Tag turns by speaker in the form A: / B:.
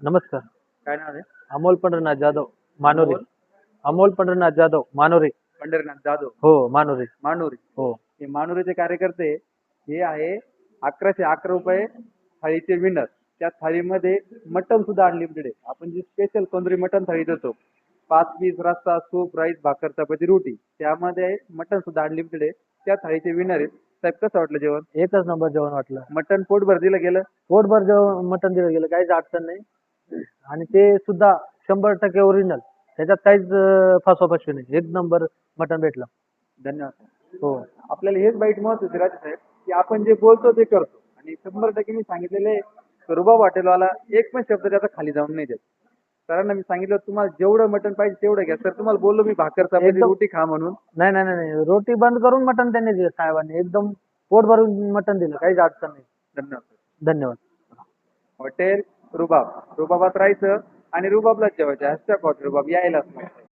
A: नमस्कार.
B: काय नाव आहे?
A: अमोल पंढरनाथ जाधव, मानोरी.
B: अमोल
A: अमोल पंढरनाथ जाधव, मानोरी.
B: पंढरीनाथ जाधव,
A: हो, मानोरी.
B: मानुरी.
A: हो.
B: हे मानुरीचे कार्यकर्ते हे आहे 1111 रुपये थाळीचे विनर. त्या थाळीमध्ये मटन सुद्धा अनलिमिटेड आहे. आपण जी स्पेशल तंदुरी मटन थाळी देतो 5 पीस रस्सा सूप राईस भाकर चपाती रोटी त्यामध्ये मटन सुद्धा अनलिमिटेड आहे. त्या थाळीचे विनर आहेत. साहेब कसं वाटलं जेवण?
A: एकच नंबर जेवण वाटलं.
B: मटन पोटभर दिलं गेलं?
A: पोटभर जेवण मटण दिलं गेलं, काहीच अडचण नाही. आणि ते सुद्धा 100% ओरिजिनल. त्याच्यात काहीच फसवाफसवी नाही. एक नंबर मटण भेटलं.
B: धन्यवाद.
A: हो.
B: आपल्याला हेच बाईट महत्वाचे राहते साहेब की आपण जे बोलतो ते करतो आणि 100% मी सांगितलेले रुबाब हॉटेलवाला एक पण शब्द त्याचा खाली जाऊन नाही देत. सरांना मी सांगितलं तुम्हाला जेवढं मटण पाहिजे तेवढं घ्या. सर तुम्हाला बोललो मी भाकर चपाती
A: एकदम-
B: रोटी खा म्हणून.
A: नाही नाही नाही नाही. रोटी बंद करून मटण त्यांनी दिलं साहेबांनी. एकदम पोट भरून मटण दिलं, काहीच अडचण नाही.
B: धन्यवाद.
A: धन्यवाद.
B: हॉटेल रुबाब रुबाबात राहायचं आणि रुबाबलाच जेवायचं. #हॉटेल रुबाब यायलाच नाही.